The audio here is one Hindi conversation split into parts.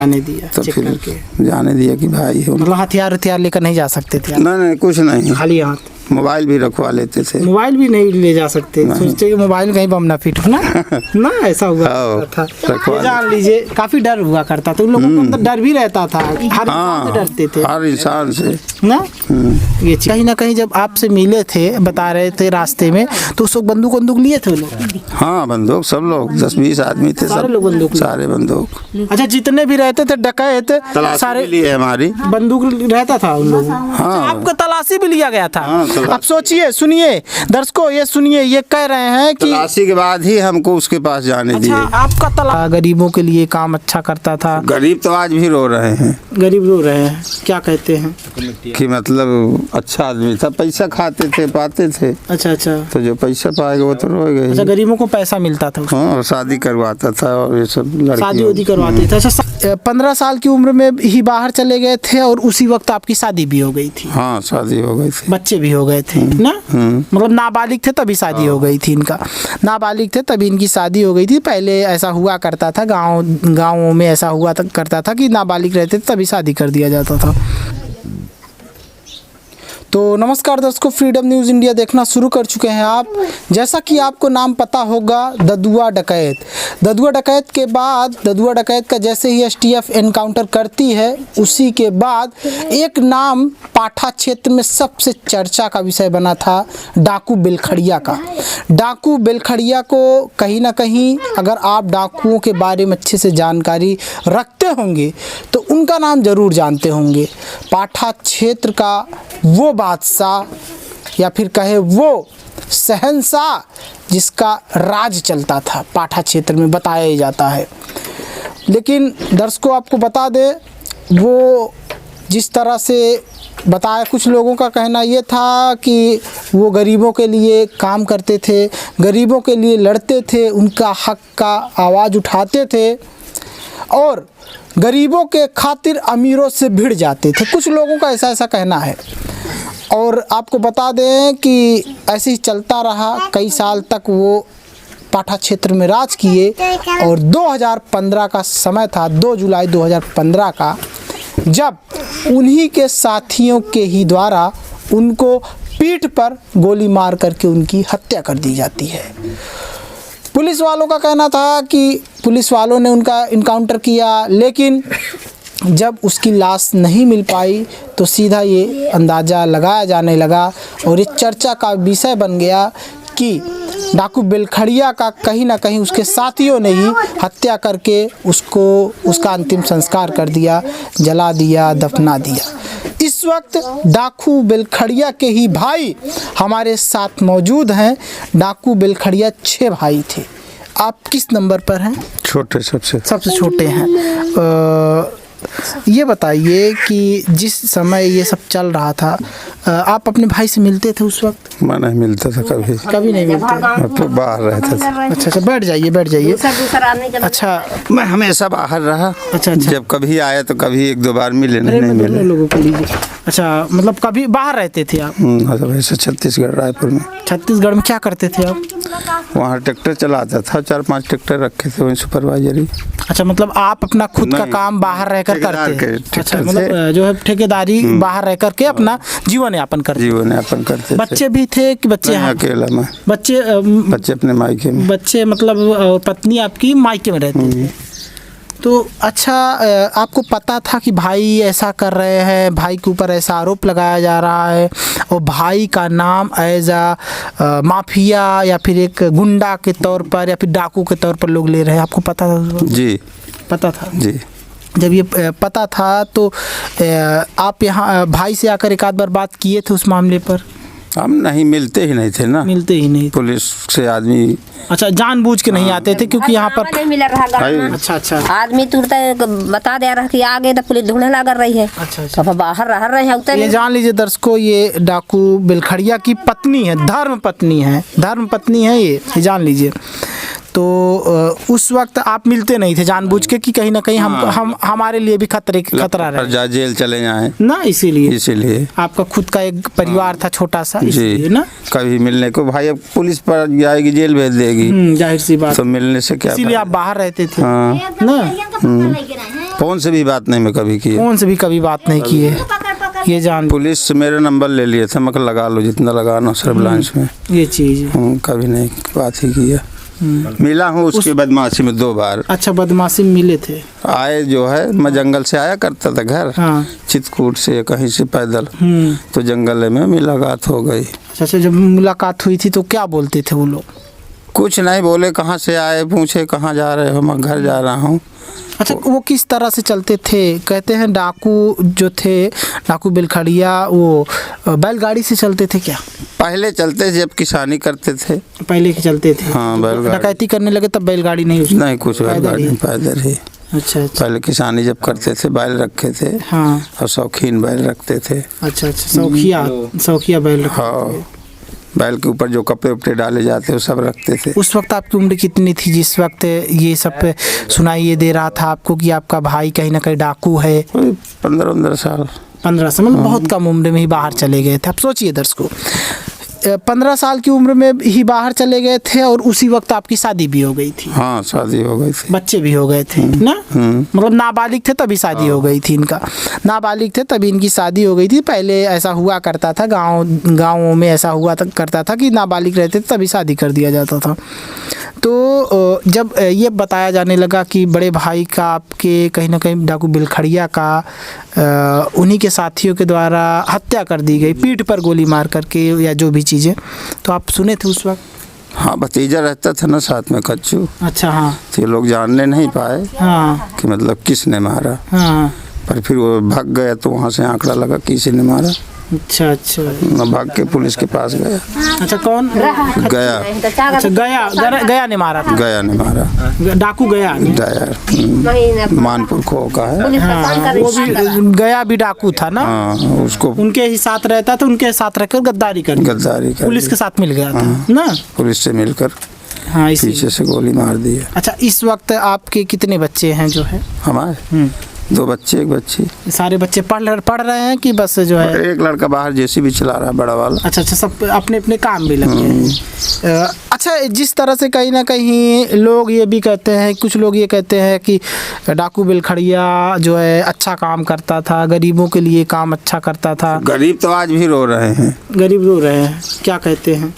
जाने दिया? तो फिर जाने दिया कि भाई हो। मतलब हथियार लेकर नहीं जा सकते थे? नहीं कुछ नहीं, खाली हाथ। मोबाइल भी रखवा लेते थे। मोबाइल भी नहीं ले जा सकते? सोचते कि मोबाइल कहीं बम ना फिट हो ना। ना ऐसा हुआ था। जान लीजिए काफी डर हुआ करता था उन लोगों को, अंदर डर भी रहता था, हर इंसान से डरते थे, हर इंसान से ना। ये कहीं ना कहीं जब आपसे मिले थे, बता रहे थे रास्ते में, तो उस वक्त बंदूक लिए थे वो लोग? हाँ बंदूक, सब लोग 10-20 आदमी थे, सारे लोग बंदूक, सारे बंदूक। अच्छा, जितने भी रहते थे डकैत सारे लिए हमारी बंदूक रहता था उन लोगों? हाँ। आपका तलाशी भी लिया गया था? अब सोचिए, सुनिए दर्शकों, ये सुनिए, ये कह रहे हैं कि तलाशी के बाद ही हमको उसके पास जाने दिए। आपका गरीबों के लिए काम अच्छा करता था? गरीब तो आज भी रो रहे हैं। गरीब रो रहे हैं, क्या कहते हैं? कि मतलब अच्छा आदमी था, पैसा खाते थे, पाते थे। अच्छा, तो जो पैसा पाएगा वो तो रोएगा। अच्छा, गरीबों को पैसा मिलता था? हाँ, और शादी करवाता था और ये सब शादी करवाते थे। अच्छा, 15 साल की उम्र में ही बाहर चले गए थे और उसी वक्त आपकी शादी भी हो गई थी? हाँ, शादी हो गई थी, बच्चे भी हो गए थे ना? मतलब नाबालिग थे तभी शादी हो गई थी इनका? नाबालिग थे तभी इनकी शादी हो गई थी। पहले ऐसा हुआ करता था, गाँवों में ऐसा हुआ करता था कि नाबालिग रहते थे तभी शादी कर दिया जाता था। तो नमस्कार दर्शकों, फ्रीडम न्यूज़ इंडिया देखना शुरू कर चुके हैं आप। जैसा कि आपको नाम पता होगा, ददुआ डकैत। ददुआ डकैत के बाद, ददुआ डकैत का जैसे ही एसटीएफ एनकाउंटर करती है, उसी के बाद एक नाम पाठा क्षेत्र में सबसे चर्चा का विषय बना था, डाकू बेलखड़िया का। डाकू बेलखड़िया को कहीं ना कहीं अगर आप डाकुओं के बारे में अच्छे से जानकारी रखते होंगे तो उनका नाम ज़रूर जानते होंगे। पाठा क्षेत्र का वो बादशाह या फिर कहे वो शहंशाह जिसका राज चलता था पाठा क्षेत्र में, बताया जाता है। लेकिन दर्शकों आपको बता दें, वो जिस तरह से बताया, कुछ लोगों का कहना ये था कि वो गरीबों के लिए काम करते थे, गरीबों के लिए लड़ते थे, उनका हक का आवाज़ उठाते थे और गरीबों के खातिर अमीरों से भिड़ जाते थे। कुछ लोगों का ऐसा कहना है। और आपको बता दें कि ऐसे ही चलता रहा, कई साल तक वो पाठा क्षेत्र में राज किए। और 2015 का समय था, 2 जुलाई 2015 का, जब उन्हीं के साथियों के ही द्वारा उनको पीठ पर गोली मार करके उनकी हत्या कर दी जाती है। पुलिस वालों का कहना था कि पुलिस वालों ने उनका इनकाउंटर किया, लेकिन जब उसकी लाश नहीं मिल पाई तो सीधा ये अंदाज़ा लगाया जाने लगा और ये चर्चा का विषय बन गया कि डाकू बेलखड़िया का कहीं ना कहीं उसके साथियों ने ही हत्या करके उसका अंतिम संस्कार कर दिया, जला दिया, दफना दिया। इस वक्त डाकू बेलखड़िया के ही भाई हमारे साथ मौजूद हैं। डाकू बेलखड़िया 6 भाई थे। आप किस नंबर पर हैं? छोटे, सबसे छोटे हैं। ये बताइए कि जिस समय ये सब चल रहा था, आप अपने भाई से मिलते थे उस वक्त? मैं नहीं मिलता था, कभी नहीं मिलता, मैं तो बाहर रहता था। अच्छा, बैठ जाइए। अच्छा, मैं हमेशा बाहर रहा। अच्छा, जब कभी आया तो कभी 1-2 बार मिले, नहीं मिले लोगों को लीजिए। अच्छा, मतलब कभी बाहर रहते थे आप? वैसे छत्तीसगढ़, रायपुर में। छत्तीसगढ़ में क्या करते थे आप? वहाँ ट्रैक्टर चलाता था, 4-5 ट्रैक्टर रखे थे, वहीं सुपरवाइजरी। अच्छा, मतलब आप अपना खुद का काम बाहर रहकर करते? अच्छा, मतलब जो है ठेकेदारी बाहर रह करके अपना जीवन यापन करते। बच्चे भी थे कि बच्चे? अकेला मैं। बच्चे अपने मायके में। बच्चे मतलब पत्नी आपकी मायके में रहती थी? तो अच्छा, आपको पता था कि भाई ऐसा कर रहे हैं, भाई के ऊपर ऐसा आरोप लगाया जा रहा है और भाई का नाम एज आ माफिया या फिर एक गुंडा के तौर पर या फिर डाकू के तौर पर लोग ले रहे हैं, आपको पता था? जी पता था जी। जब ये पता था तो आप यहाँ भाई से आकर एक आध बार बात किए थे उस मामले पर? हम नहीं मिलते ही नहीं थे ना, मिलते ही नहीं। पुलिस से आदमी अच्छा, जानबूझ के नहीं आते थे क्योंकि यहाँ पर नहीं मिल रहा। अच्छा, आदमी तुरंत बता दे रहा कि आगे तो पुलिस ढूंढने लग रही है। अच्छा, बाहर रह रहे हैं। ये जान लीजिए दर्शकों, ये डाकू बेलखड़िया की पत्नी है, धर्म पत्नी है ये जान लीजिए। तो उस वक्त आप मिलते नहीं थे जानबूझ के कि कहीं ना कहीं हम हमारे लिए भी खतरा पर रहे जेल चले जाएं, ना, इसीलिए आपका खुद का एक परिवार था छोटा सा, इसलिए ना। कभी मिलने को भाई अब पुलिस पर जाएगी, जेल भेज देगी, जाहिर सी बात, तो मिलने से क्या इसीलिए आप बाहर रहते थे हाँ। ना। फोन से भी बात नहीं मैं कभी की, फोन से भी कभी बात नहीं की है, ये जान। पुलिस से मेरे नंबर ले लिए थे, मैं लगा लो जितना लगाना सर्विलांस में, ये चीज कभी नहीं बात ही किया। मिला हूँ उसके बदमाशी में 2 बार। अच्छा, बदमाशी में मिले थे? आए जो है, मैं जंगल से आया करता था घर, चित्रकूट से कहीं से पैदल, तो जंगल में मुलाकात हो गई। अच्छा, जब मुलाकात हुई थी तो क्या बोलते थे वो लोग? कुछ नहीं बोले, कहाँ से आए, पूछे कहाँ जा रहे हो, मैं घर जा रहा हूँ। अच्छा, वो किस तरह से चलते थे? कहते हैं डाकू जो थे, डाकू बिलखड़िया, वो बैलगाड़ी से चलते थे क्या? पहले चलते थे जब किसानी करते थे, पहले के चलते थे। हाँ, बैलगाड़ी। डकैती करने लगे तब बैलगाड़ी नहीं? नहीं, कुछ बैलगाड़ी, पैदल ही। अच्छा। पहले किसानी जब करते थे बैल रखे थे, हाँ, और शौकीन बैल रखते थे। अच्छा, शौकिया बैल रखते थे। हाँ, बैल के ऊपर जो कपड़े उपड़े डाले जाते वो सब रखते थे। उस वक्त आपकी उम्र कितनी थी जिस वक्त ये सब सुनाई ये दे रहा था आपको कि आपका भाई कहीं ना कहीं डाकू है? 15-15 साल। 15 साल, मतलब बहुत कम उम्र में ही बाहर चले गए थे। आप सोचिए दर्शकों, 15 साल की उम्र में ही बाहर चले गए थे और उसी वक्त आपकी शादी भी हो गई थी। हाँ, शादी हो गई थी, बच्चे भी हो गए थे ना, मतलब नाबालिग थे तभी शादी हो गई थी इनका, नाबालिग थे तभी इनकी शादी हो गई थी। पहले ऐसा हुआ करता था, गाँवों में ऐसा हुआ करता था कि नाबालिग रहते थे तभी शादी कर दिया जाता था। तो जब ये बताया जाने लगा कि बड़े भाई का आपके कहीं ना कहीं डाकू बिलखड़िया का उन्हीं के साथियों के द्वारा हत्या कर दी गई, पीठ पर गोली मार करके या जो भी चीज़ें, तो आप सुने थे उस वक्त? हाँ, भतीजा रहता था ना साथ में, कच्चू। अच्छा, हाँ। तो ये लोग जानने नहीं पाए कि मतलब किसने मारा, पर फिर वो भाग गया तो वहाँ से आंकड़ा लगा किसी ने मारा। अच्छा, भाग के पुलिस के पास गया। अच्छा, कौन गया? अच्छा, गया ने मारा था? गया ने मारा, डाकू गया मानपुर खो का है। हाँ, वो भी गया भी डाकू था ना। हाँ, उसको उनके ही साथ रहता था, उनके साथ रहकर गद्दारी कर पुलिस के साथ मिल गया था ना, पुलिस से मिलकर हाँ, पीछे से गोली मार दी है। अच्छा, इस वक्त आपके कितने बच्चे हैं जो है? हमारे 2 बच्चे 1 बच्ची। सारे बच्चे पढ़ रहे हैं कि बस जो है? एक लड़का बाहर जेसीबी चला रहा है, बड़ा वाला। अच्छा, सब अपने अपने काम में लगे हैं। अच्छा, जिस तरह से कहीं ना कहीं लोग ये भी कहते हैं, कुछ लोग ये कहते हैं कि डाकू बिलखड़िया जो है अच्छा काम करता था, गरीबों के लिए काम अच्छा करता था। गरीब तो आज भी रो रहे हैं। गरीब रो रहे हैं, क्या कहते हैं?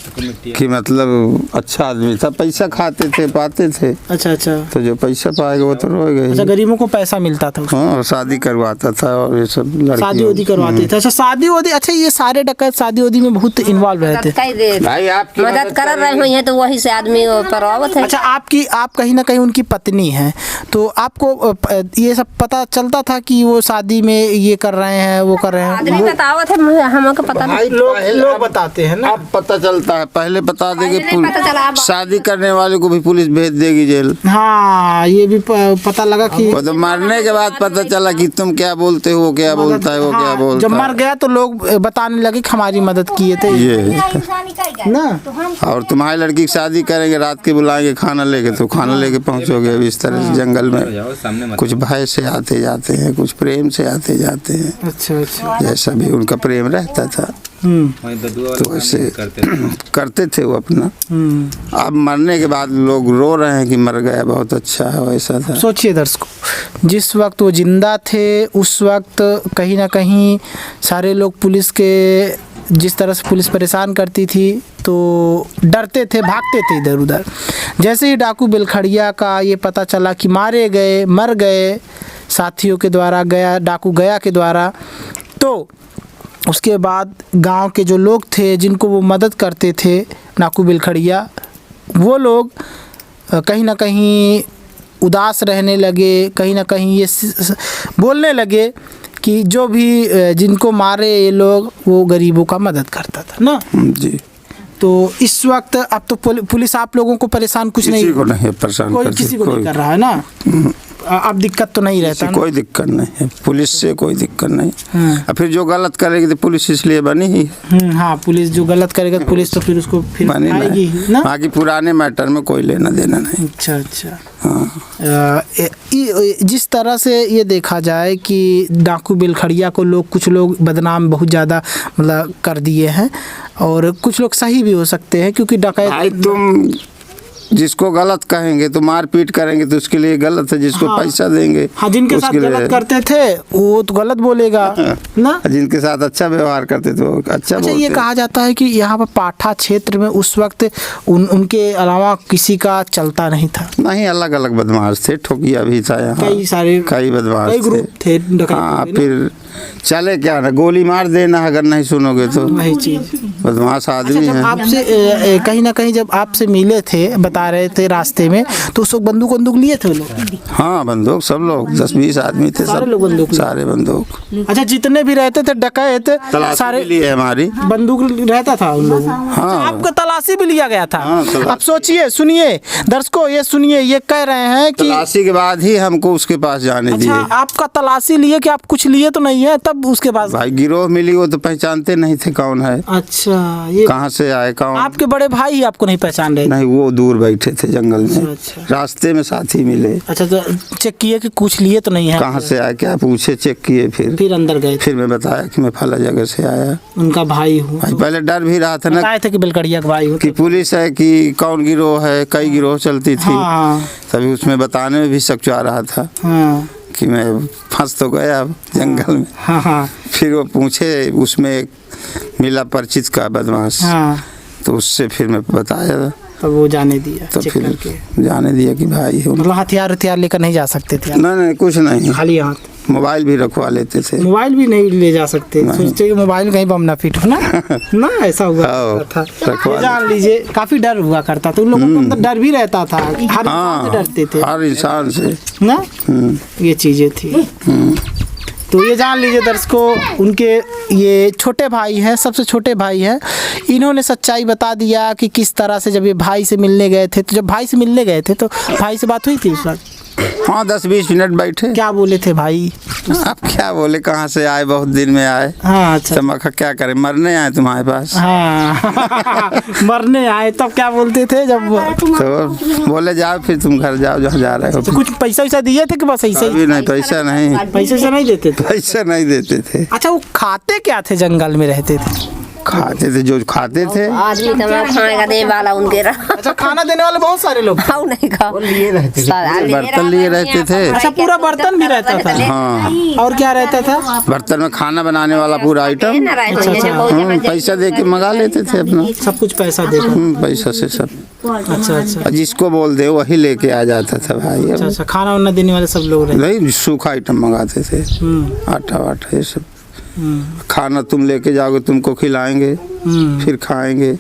कि मतलब अच्छा आदमी था, पैसा खाते थे, पाते थे। अच्छा, तो जो पैसा पाएगा वो तो रोएगा। अच्छा, गरीबों को पैसा मिलता था? हाँ, शादी करवाता था और ये सब शादी वादी करवाते थे। अच्छा, शादी वादी, अच्छा, ये सारे डकैत शादी वादी में बहुत इन्वॉल्व रहते हैं। भाई आप मदद कर रहे हुई है तो वही से आदमी पर आवत है। अच्छा, आप कहीं ना कहीं उनकी पत्नी हैं, तो आपको ये सब पता चलता था कि वो शादी में ये कर रहे हैं, वो कर रहे हैं? आदमी बतावत है, हमको पता नहीं। लोग बताते हैं ना। अब पता चलता है, पहले बता देंगे, शादी करने वाले को भी पुलिस भेज देगी जेल। हाँ, ये भी पता लगा कि तो मारने के बाद पता चला कि तुम क्या बोलते हो, क्या बोलता है वो, क्या बोलता जब मर गया तो लोग बताने लगे कि हमारी मदद किए थे ये ना। और तुम्हारी लड़की की शादी करेंगे, रात के बुलाएंगे खाना लेके, तो खाना लेके पहुंचोगे। अब इस तरह से जंगल में कुछ भय से आते जाते हैं, कुछ प्रेम से आते जाते हैं। अच्छा, जैसा भी उनका प्रेम रहता था तो ऐसे करते थे वो अपना। अब मरने के बाद लोग रो रहे हैं कि मर गया, बहुत अच्छा है, वैसा था। सोचिए दर्शकों, जिस वक्त वो जिंदा थे उस वक्त कहीं ना कहीं सारे लोग पुलिस के, जिस तरह से पुलिस परेशान करती थी तो डरते थे, भागते थे इधर उधर। जैसे ही डाकू बिलखड़िया का ये पता चला कि मर गए साथियों के द्वारा, डाकू गया के द्वारा, तो उसके बाद गांव के जो लोग थे जिनको वो मदद करते थे डाकू बिलखड़िया, वो लोग कहीं ना कहीं उदास रहने लगे, कहीं ना कहीं ये बोलने लगे कि जो भी जिनको मारे ये लोग, वो गरीबों का मदद करता था ना जी। तो इस वक्त अब तो पुलिस आप लोगों को परेशान कुछ नहीं, किसी को नहीं परेशान, कोई किसी को नहीं कर रहा है ना। अब दिक्कत तो नहीं रहता ना? कोई दिक्कत नहीं है, पुलिस से कोई दिक्कत नहीं। हाँ। और फिर जो गलत करेगी तो पुलिस इसलिए बनी ही है। हाँ, पुलिस जो गलत करेगा पुलिस तो फिर उसको फिर बनी आएगी ही नहीं, ना। बाकी पुराने मैटर में कोई लेना देना नहीं। अच्छा अच्छा। हाँ। जिस तरह से ये देखा जाए कि डाकू बिलखड़िया को कुछ लोग बदनाम बहुत ज़्यादा मतलब कर दिए हैं, और कुछ लोग सही भी हो सकते हैं, क्योंकि भाई डकैत तुम जिसको गलत कहेंगे तो मारपीट करेंगे तो उसके लिए गलत है, जिसको हाँ। पैसा देंगे हाँ, जिनके साथ उसके लिए- गलत करते थे वो तो गलत बोलेगा ना। जिनके साथ अच्छा व्यवहार करते थे वो अच्छा अच्छा, बोलते। ये कहा जाता है कि यहाँ पर पाठा क्षेत्र में उस वक्त उनके अलावा किसी का चलता नहीं था। नहीं, अलग अलग बदमाश थे, ठोकिया भी था यहाँ, कई सारे कई बदमाश कई ग्रुप थे डकैत हाँ, के ना। फिर चले क्या ना, गोली मार देना अगर नहीं सुनोगे तो। वही चीज। बदमाश आदमी अच्छा, जब है। आपसे कहीं ना कहीं जब आपसे मिले थे, बता रहे थे रास्ते में, तो उस वक्त बंदूक लिए थे वो लोग? हाँ, बंदूक सब लोग 10-20 आदमी थे, सारे सब लोग बंदूक लिए? सारे बंदूक। अच्छा, जितने भी रहते थे डकैत तलाशी सारे भी लिए हमारी। बंदूक रहता था उन लोगों? हाँ। आपको तलाशी भी लिया गया था? हाँ, तलाशी। अब सोचिए, सुनिए दर्शकों, ये सुनिए, ये कह रहे हैं कि तलाशी के बाद ही हमको उसके पास जाने अच्छा, दिए। आपका तलाशी लिए कि आप कुछ लिए तो नहीं है तब उसके बाद? भाई गिरोह मिली, वो तो पहचानते नहीं थे कौन है, अच्छा, ये कहाँ से आए कौन। आपके बड़े भाई ही आपको नहीं पहचान रहे थे? नहीं, वो दूर बैठे थे जंगल में, अच्छा। रास्ते में साथी मिले। अच्छा, तो चेक किए कि कुछ लिए तो नहीं है? कहाँ से आए क्या पूछे, चेक किए, फिर अंदर गए थे? फिर मैं बताया कि मैं फला जगह से आया। उनका भाई हूँ? भाई पहले डर भी रहा था ना बताए थे कि बिलकड़िया का भाई हूँ? कि पुलिस है कि कौन गिरोह है, कई गिरोह चलती थी, हाँ तभी उसमें बताने में भी शक आ रहा था हाँ कि मैं फंस तो गया जंगल में। हाँ हाँ फिर वो पूछे, उसमें एक मिला परिचित का बदमाश, हाँ, तो उससे फिर मैं बताया, तो वो जाने दिया तो चेक फिर करके? जाने दिया कि भाई है। मतलब हथियार लेकर नहीं जा सकते थे आप? नहीं, कुछ नहीं, खाली हाथ? मोबाइल भी रखवा लेते थे। मोबाइल भी नहीं ले जा सकते? सोचते कि मोबाइल कहीं बम ना फिट हो ना। ना ऐसा हुआ हाँ, था? रखवा ये जान लीजिए, काफी डर हुआ करता था उन लोगों को, अंदर डर भी रहता था, हर इंसान से हाँ, डरते थे हर इंसान से। ना। ये चीजें थी। तो ये जान लीजिए दर्शकों, उनके ये छोटे भाई हैं, सबसे छोटे भाई हैं, इन्होंने सच्चाई बता दिया कि किस तरह से जब ये भाई से मिलने गए थे, तो जब भाई से मिलने गए थे तो भाई से बात हुई थी उस वक्त? हाँ, 10-20 मिनट बैठे। क्या बोले थे भाई? आप क्या बोले, कहाँ से आए, बहुत दिन में आए। हाँ अच्छा, समझा क्या करें, मरने आए तुम्हारे पास। हाँ मरने आए, तब क्या बोलते थे जब? तो बोले जाओ फिर तुम घर जाओ जहाँ जा रहे हो। तो कुछ पैसा वैसा दिए थे कि बस ऐसे ही? अभी नहीं, पैसा नहीं, पैसे से नहीं देते थे? पैसा नहीं देते थे। अच्छा, वो खाते क्या थे जंगल में रहते थे? खाते थे जो खाते थे। आदमी तो खाने का देने वाला उनके रहा। अच्छा, खाना देने वाले बहुत सारे लोग? खाओ नहीं खाओ, बर्तन लिए रहते थे। अच्छा, पूरा बर्तन भी रहता था? हाँ, और क्या रहता था? बर्तन में खाना बनाने वाला पूरा आइटम। पैसा दे के मंगा लेते थे अपना, सब कुछ पैसा देकर? पैसा से सब। अच्छा अच्छा और जिसको बोल दे वही लेके आ जाता था भाई। अच्छा अच्छा, खाना वाना देने वाले सब लोग रहते? नहीं, सूखा आइटम मंगाते थे, आटा वाटा ये सब। खाना तुम लेके जाओगे, तुमको खिलाएंगे, फिर खाएंगे।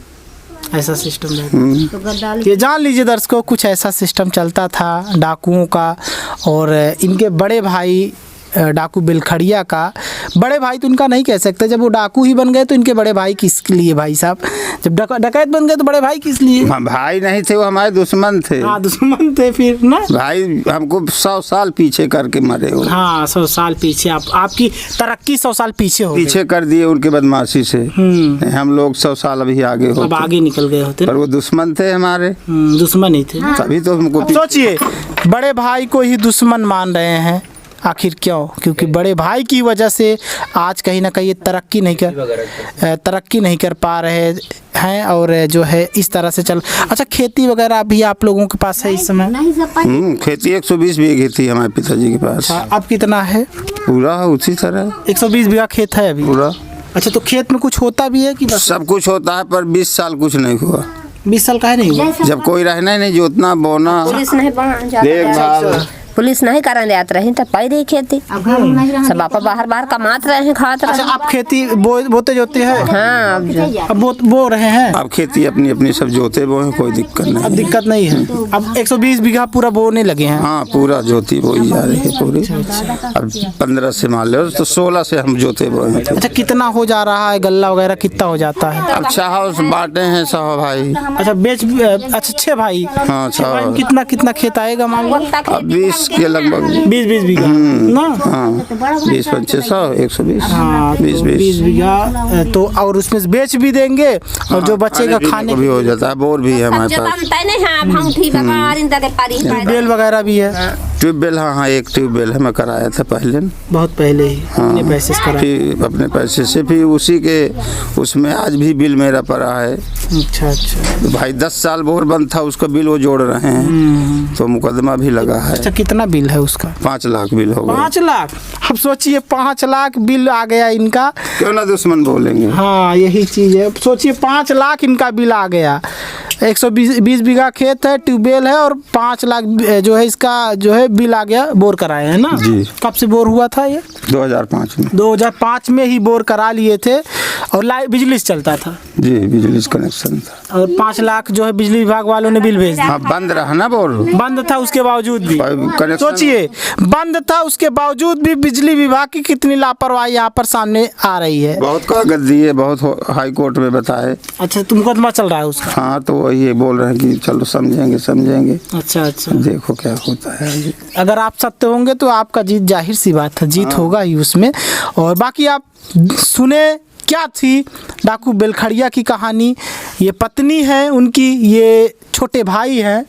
ऐसा सिस्टम रहता? ये जान लीजिए दर्शकों, कुछ ऐसा सिस्टम चलता था डाकुओं का। और इनके बड़े भाई डाकू बिलखड़िया का, बड़े भाई तो उनका नहीं कह सकते, जब वो डाकू ही बन गए तो इनके बड़े भाई किस लिए भाई साहब? जब डकैत बन गए तो बड़े भाई किस लिए? भाई नहीं थे, वो हमारे दुश्मन थे। हाँ, दुश्मन थे फिर ना। भाई हमको 100 साल पीछे करके मरे हो। हाँ, 100 साल पीछे आपकी तरक्की 100 साल पीछे हो पीछे कर दिए उनके बदमाशी से। हम लोग 100 साल अभी आगे अब होते, आगे निकल गए होते पर वो दुश्मन थे हमारे। दुश्मन ही थे। तभी तो हमको सोचिए, बड़े भाई को ही दुश्मन मान रहे हैं, आखिर क्यों? क्योंकि बड़े भाई की वजह से आज कहीं ना कहीं ये तरक्की नहीं कर पा रहे हैं, और जो है इस तरह से चल। अच्छा, खेती वगैरह भी आप लोगों के पास है इस समय? खेती 120 बीघे थी हमारे पिताजी के पास। अब कितना है? पूरा उसी तरह 120 बीघा खेत है अभी पूरा। अच्छा, तो खेत में कुछ होता भी है कि बस? सब कुछ होता है, पर 20 साल कुछ नहीं हुआ। 20 साल का है नहीं हुआ? जब कोई रहना ही नहीं, जोतना बोना पुलिस नहीं देखभाल, पुलिस नहीं करने देते रही तो पैदे खेती सब आप बाहर कमाते रहे, खाते अच्छा, रहे। आप खेती बोते जोते हैं? हाँ, अब बो रहे हैं? अब खेती अपनी अपनी सब जोते बोए, कोई दिक्कत अब नहीं। दिक्कत नहीं है? अब 120 बीघा पूरा बोने लगे हैं? हाँ, पूरा जोती बोई जा रही है पूरी। अब 15 से मान लो तो 16 से हम जोते बोए थे। अच्छा, कितना हो जा रहा है गल्ला वगैरह, कितना हो जाता है? अब चाह बांटे हैं 100 भाई। अच्छा, अच्छा 6 भाई। हाँ, 6 कितना कितना खेत आएगा मान लो? अब 20 के लगभग 20 बीघा ना? हाँ 20-2500 120 हाँ, 20 बीघा तो और उसमें से बेच भी देंगे और जो बचेगा खाने भी हो जाता है। बोर भी है हमारे पास, बेल वगैरह भी है। ट्यूबवेल हाँ एक ट्यूबवेल है, मैं कराया था पहले, बहुत पहले ही अपने पैसे से कराया। फिर अपने पैसे से, फिर उसी के उसमें आज भी बिल मेरा पड़ा है। अच्छा तो भाई 10 साल बोर बंद था, उसका बिल वो जोड़ रहे हैं, तो मुकदमा भी लगा है। अच्छा कितना बिल है उसका? 5 लाख बिल हो गया। 5 लाख? अब सोचिए 5 लाख बिल आ गया इनका। क्यों ना दुश्मन बोलेंगे। हाँ यही चीज़ है, सोचिए 5 लाख इनका बिल आ गया। 120 बीघा खेत है, ट्यूबवेल है और 5 लाख जो है इसका जो है बिल आ गया। बोर कराया है ना जी। कब से बोर हुआ था ये? 2005 में। 2005 में ही बोर करा लिए थे और बिजली से चलता था जी, बिजली से कनेक्शन था। और 5 लाख जो है बिजली विभाग वालों ने बिल भेज दिया। हाँ बंद रहा ना बोर, बंद था उसके बावजूद भी। कनेक्शन सोचिए बंद था उसके बावजूद भी बिजली विभाग की कितनी लापरवाही यहाँ पर सामने आ रही है। बहुत कागज दिए, बहुत हाई कोर्ट में बताए। अच्छा तुमको मुकदमा चल रहा है उसका? हाँ तो वही ये बोल रहे हैं कि चलो समझेंगे। अच्छा देखो क्या होता है। अगर आप सत्य होंगे तो आपका जीत, जाहिर सी बात है जीत होगा ही उसमें। और बाकी आप सुने क्या थी डाकू बेलखड़िया की कहानी। ये पत्नी है उनकी, ये छोटे भाई हैं,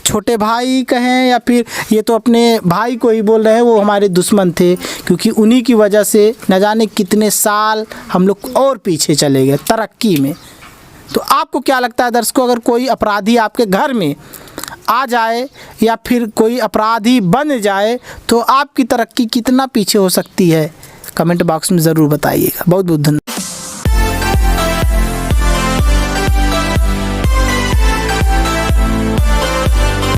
छोटे भाई कहें या फिर ये तो अपने भाई को ही बोल रहे हैं, वो हमारे दुश्मन थे क्योंकि उन्हीं की वजह से न जाने कितने साल हम लोग और पीछे चले गए तरक्की में। तो आपको क्या लगता है दर्शकों, अगर कोई अपराधी आपके घर में आ जाए या फिर कोई अपराधी बन जाए तो आपकी तरक्की कितना पीछे हो सकती है? कमेंट बॉक्स में ज़रूर बताइएगा। बहुत बहुत धन्यवाद।